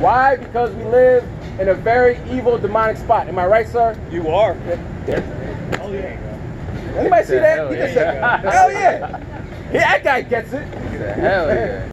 Why? Because we live in a very evil, demonic spot. Am I right, sir? You are. Yeah. Oh, yeah. Anybody see that? Hell He just yeah. said, hell yeah. Yeah, that guy gets it. Hell yeah.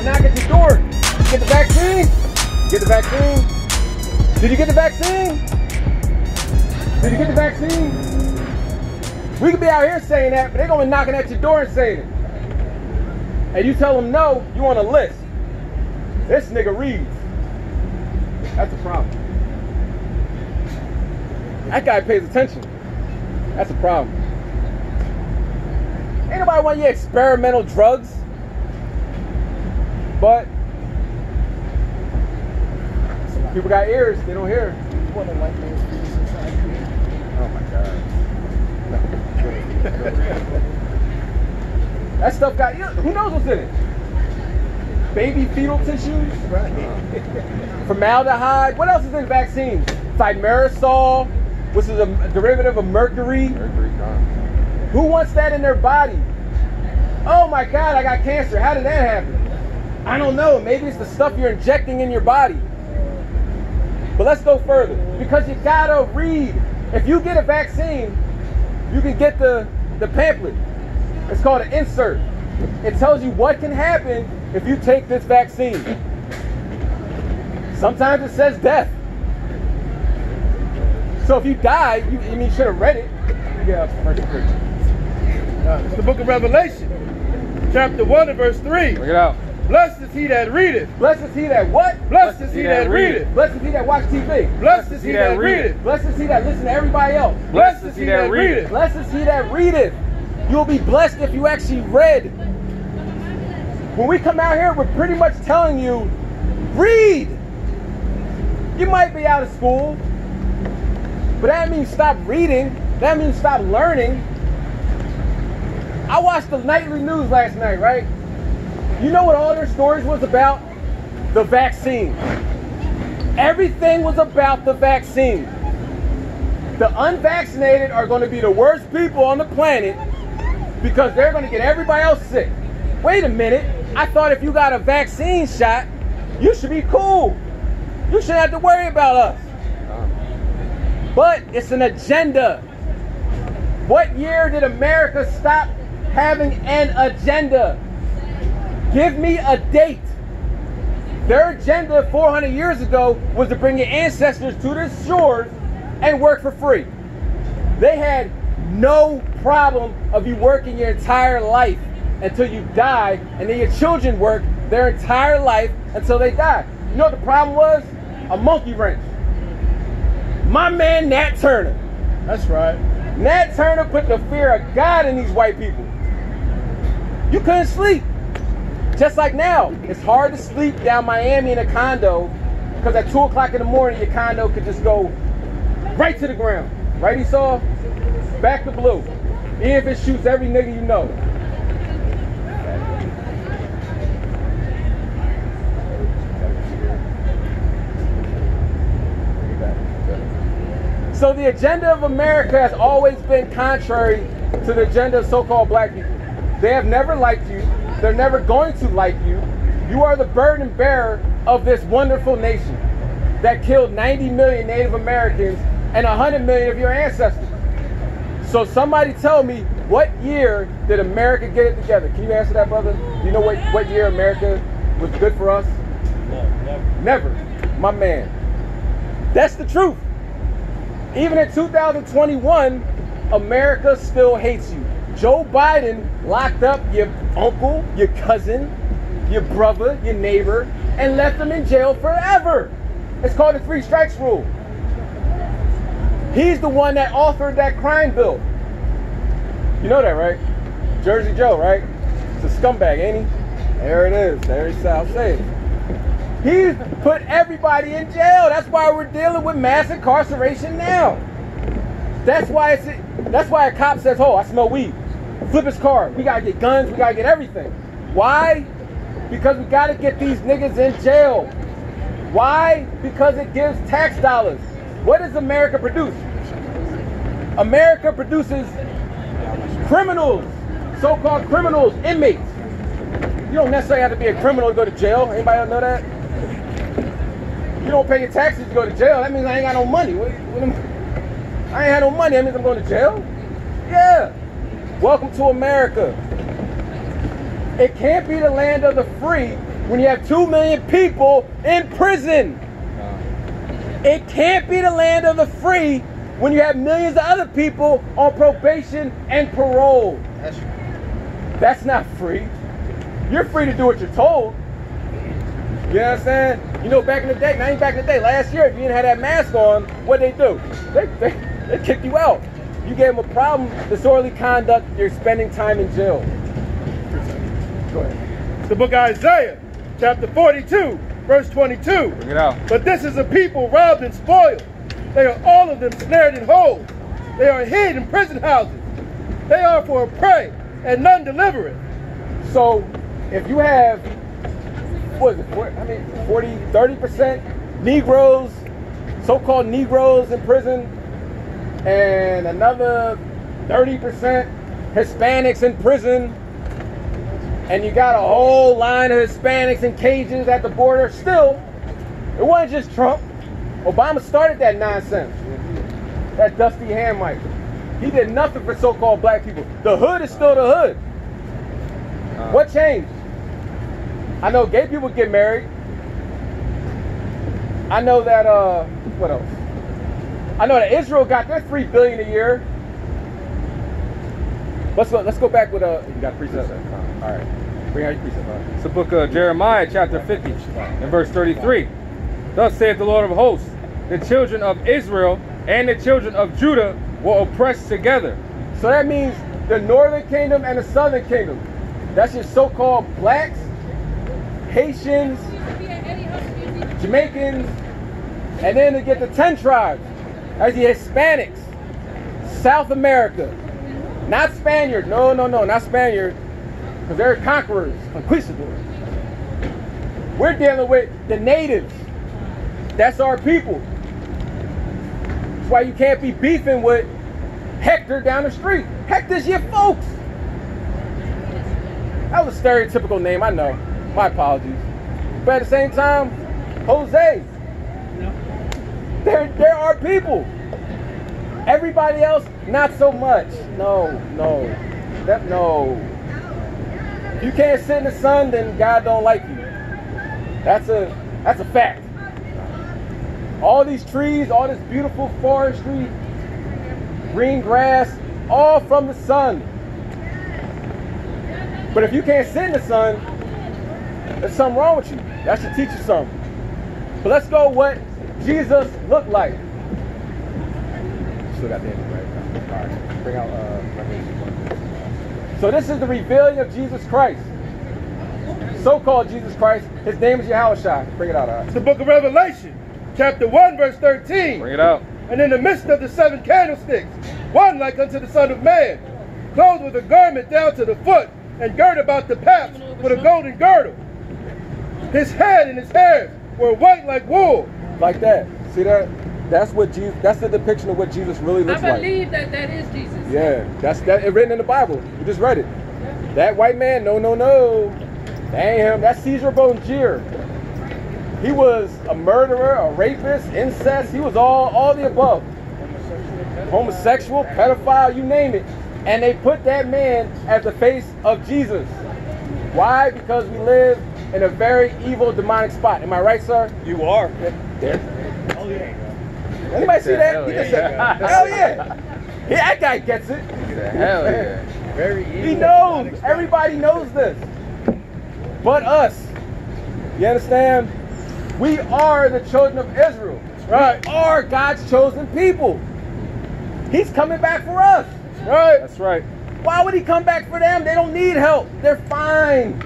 Knock at your door. Get the vaccine? Get the vaccine? Did you get the vaccine? Did you get the vaccine? We could be out here saying that, but they're gonna be knocking at your door and saying it. And you tell them no, you on a list. This nigga reads. That's a problem. That guy pays attention. That's a problem. Ain't nobody want your experimental drugs. But people got ears, they don't hear. One of white man's fetus inside you. Oh my God. That stuff got, who knows what's in it? Baby fetal tissues? Right. Formaldehyde. What else is in vaccines? Thimerosal, which is a derivative of mercury. Who wants that in their body? Oh my God, I got cancer. How did that happen? I don't know. Maybe it's the stuff you're injecting in your body. But let's go further. Because you gotta read. If you get a vaccine, you can get the pamphlet. It's called an insert. It tells you what can happen if you take this vaccine. Sometimes it says death. So if you die, you should have read it. Yeah, It's the book of Revelation, chapter 1 and verse 3. Bring it out. Blessed is he that readeth. Blessed is he that what? Blessed is he that readeth. Blessed is he that watch TV. Blessed is he that readeth. Blessed is he that listen to everybody else. Blessed is he that readeth. Blessed is he that readeth. You'll be blessed if you actually read. When we come out here, we're pretty much telling you, read. You might be out of school, but that means stop reading. That means stop learning. I watched the nightly news last night, right? You know what all their stories was about? The vaccine. Everything was about the vaccine. The unvaccinated are going to be the worst people on the planet because they're going to get everybody else sick. Wait a minute. I thought if you got a vaccine shot, you should be cool. You shouldn't have to worry about us. But it's an agenda. What year did America stop having an agenda? Give me a date. Their agenda 400 years ago was to bring your ancestors to the shores and work for free. They had no problem of you working your entire life until you die, and then your children work their entire life until they die. You know what the problem was? A monkey wrench. My man Nat Turner. That's right. Nat Turner put the fear of God in these white people. You couldn't sleep. Just like now, it's hard to sleep down Miami in a condo because at 2 o'clock in the morning, your condo could just go right to the ground. Right, Esau? Back to blue. Even if it shoots every nigga you know. So the agenda of America has always been contrary to the agenda of so-called black people. They have never liked you. They're never going to like you. You are the burden bearer of this wonderful nation that killed 90 million Native Americans and 100 million of your ancestors. So somebody tell me, what year did America get it together? Can you answer that, brother? Do you know what year America was good for us? No, Never. My man. That's the truth. Even in 2021, America still hates you. Joe Biden locked up your uncle, your cousin, your brother, your neighbor, and left them in jail forever. It's called the 3 strikes rule. He's the one that authored that crime bill. You know that, right? Jersey Joe, right? It's a scumbag, ain't he? There it is. There he said, I'll say it. He's put everybody in jail. That's why we're dealing with mass incarceration now. That's why a cop says, "Oh, I smell weed." Flip his car. We gotta get guns. We gotta get everything. Why? Because we gotta get these niggas in jail. Why? Because it gives tax dollars. What does America produce? America produces criminals, so-called criminals, inmates. You don't necessarily have to be a criminal to go to jail. Anybody else know that? You don't pay your taxes to go to jail. That means I ain't got no money. I ain't had no money. That means I'm going to jail? Yeah. Welcome to America. It can't be the land of the free when you have 2 million people in prison. It can't be the land of the free when you have millions of other people on probation and parole. That's not free. You're free to do what you're told. You know what I'm saying? You know, back in the day, not even back in the day, last year, if you didn't have that mask on, what'd they do? They kicked you out. You gave them a problem, disorderly conduct, you're spending time in jail. Go ahead. It's the book of Isaiah, chapter 42, verse 22. Bring it out. But this is a people robbed and spoiled. They are all of them snared in holes. They are hid in prison houses. They are for a prey, and none deliver it. So, if you have, what is it, 30% Negroes, so-called Negroes in prison, and another 30% Hispanics in prison, and you got a whole line of Hispanics in cages at the border, still, it wasn't just Trump. Obama started that nonsense, that dusty hand mic. He did nothing for so-called black people. The hood is still the hood. What changed? I know gay people get married. I know that, what else? I know that Israel got their $3 billion a year. Let's go back with you got precept. All right. Bring out your precept. It's the book of Jeremiah, chapter 50, and verse 33. Thus saith the Lord of hosts, the children of Israel and the children of Judah will oppress together. So that means the northern kingdom and the southern kingdom. That's your so-called blacks, Haitians, Jamaicans, and then to get the 10 tribes. That's the Hispanics, South America. Not Spaniard. No, not Spaniard. Because they're conquerors, conquistadors. We're dealing with the natives. That's our people. That's why you can't be beefing with Hector down the street. Hector's your folks. That was a stereotypical name, I know. My apologies. But at the same time, Jose. They're our people. Everybody else, not so much. No. If you can't sit in the sun, then God don't like you. That's a fact. All these trees, all this beautiful forestry, green grass, all from the sun. But if you can't sit in the sun, there's something wrong with you. That should teach you something. But let's go what Jesus looked like. Still got the ending, right? All right. Bring out Revelation 1. So this is the revealing of Jesus Christ. So-called Jesus Christ. His name is H.O.I. Bring it out, all right. It's the book of Revelation, chapter 1, verse 13. Bring it out. And in the midst of the 7 candlesticks, one like unto the Son of Man, clothed with a garment down to the foot, and girt about the paps with a golden girdle. His head and his hairs were white like wool. Like that. See that? That's what Jesus. That's the depiction of what Jesus really looks like. I believe that is Jesus. Yeah, that's written in the Bible. You just read it. That white man, no. That ain't him. That's Caesar Borgia. He was a murderer, a rapist, incest. He was all the above. Homosexual, pedophile, you name it. And they put that man as the face of Jesus. Why? Because we live in a very evil, demonic spot. Am I right, sir? You are. There. Oh, yeah. Anybody see that? Hell He just yeah. said, hell yeah. That guy gets it. Hell yeah. Very evil. He knows. Everybody knows this. But us. You understand? We are the children of Israel. Right. We are God's chosen people. He's coming back for us. Right. That's right. Why would he come back for them? They don't need help. They're fine.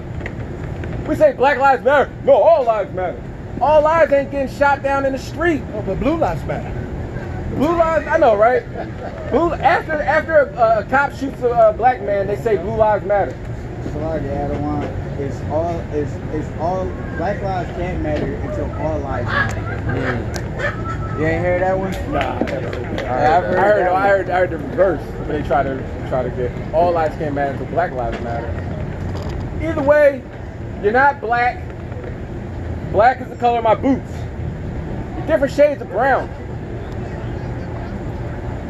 We say Black Lives Matter. No, all lives matter. All lives ain't getting shot down in the street. Oh, but blue lives matter. Blue lives, I know, right? After a cop shoots a black man, they say blue lives matter. Chaasadyah, the one. It's all. Black lives can't matter until all lives matter. You ain't heard that one? Nah, I heard the reverse when they try to get all lives can't matter until black lives matter. Either way, you're not black. Black is the color of my boots. You're different shades of brown.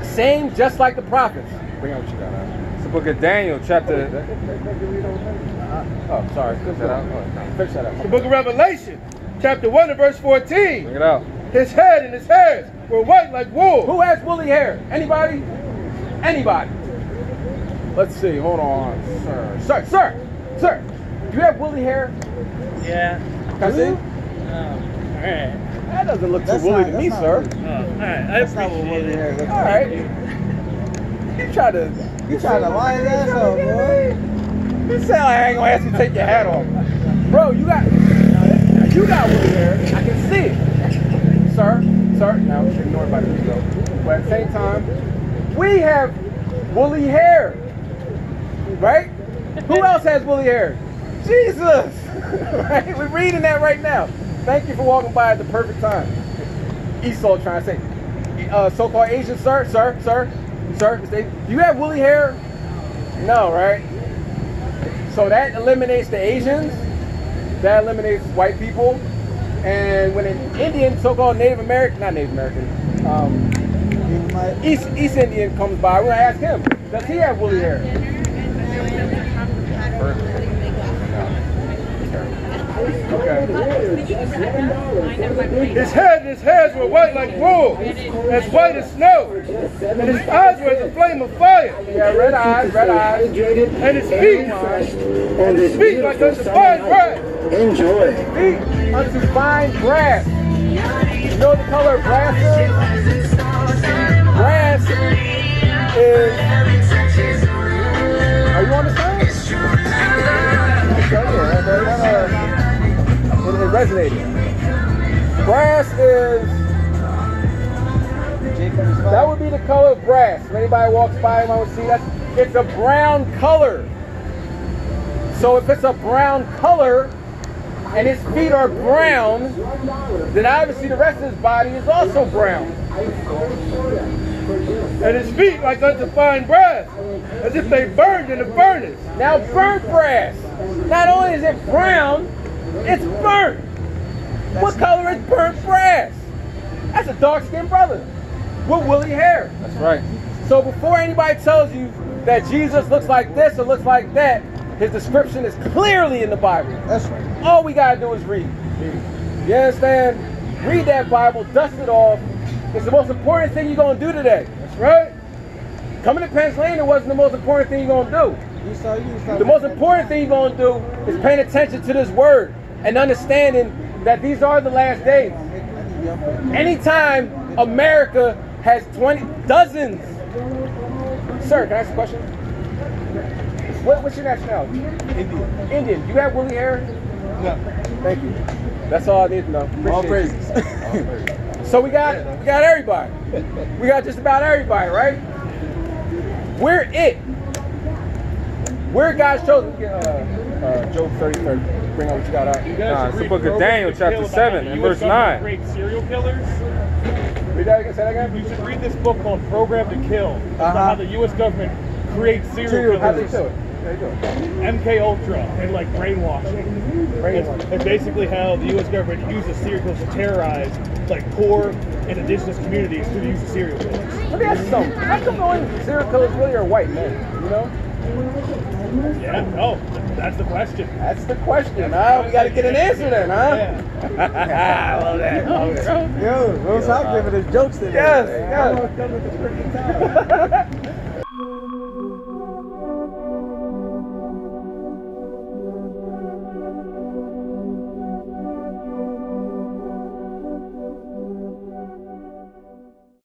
Same, just like the prophets. Bring out what you got out. It's the book of Daniel, chapter. Oh, sorry. Finish that up. The book of Revelation, chapter 1 and verse 14. Bring it out. His head and his hairs were white like wool. Who has woolly hair? Anybody? Anybody? Let's see. Hold on, sir. Do you have woolly hair? Yeah. Can I see? Alright. That doesn't look too woolly to me, sir. Alright, I appreciate it. All right. You try to lie his ass up, boy. You sound like I ain't gonna ask you to take your hat off, bro. You got woolly hair. I can see it, sir. Now ignore about this though. But at the same time, we have woolly hair, right? Who else has woolly hair? Jesus. Right? We're reading that right now. Thank you for walking by at the perfect time. Esau trying to say, so-called Asian, sir. Do you have woolly hair? No, right? So that eliminates the Asians. That eliminates white people. And when an Indian, so-called Native American, not Native American, East Indian comes by, we're gonna ask him, does he have woolly hair? Okay. His head and his hairs were white like wool, as white as snow. And his eyes were as a flame of fire. Yeah, red eyes. And his feet like unto fine brass. Enjoy. Feet unto fine brass. You know what the color of brass is? Brass is... Are you on the sound? It resonated. Brass is... That would be the color of brass. If anybody walks by, you might see that. It's a brown color. So if it's a brown color, and his feet are brown, then obviously the rest of his body is also brown. And his feet like unto fine brass, as if they burned in a furnace. Now burnt brass, not only is it brown, it's burnt. What color is burnt brass? That's a dark-skinned brother with woolly hair. That's right. So before anybody tells you that Jesus looks like this or looks like that, his description is clearly in the Bible. That's right. All we gotta do is read. You understand? Read that Bible, dust it off. It's the most important thing you're gonna do today. That's right. Coming to Pennsylvania wasn't the most important thing you're gonna do. The most important thing you're gonna do is paying attention to this word and understanding that these are the last days. Anytime America has dozens. Sir, can I ask a question? What's your nationality? Indian. You have woolly hair? No. Thank you. That's all I need to know. Appreciate All praises. So we got everybody. We got just about everybody, right? We're it. We're God's chosen. Job 30:30. Bring on what you got out. It's the book of Daniel, chapter 7, and verse 9. Great serial killers. Read that again. Say that again. You should read this book called Program to Kill. It's about how the U.S. government creates serial How they killers. do it? How they do it? MK Ultra and like brainwashing. It's basically how the U.S. government uses serial killers to terrorize like poor and indigenous communities through the use of serial killers. Let me ask you something. How come the only serial killers really are white men? You know? Yeah. Oh, that's the question. That's the question, huh? We got to get an answer then, huh? Yeah. I love that. Yo, don't stop giving us jokes today. Yes.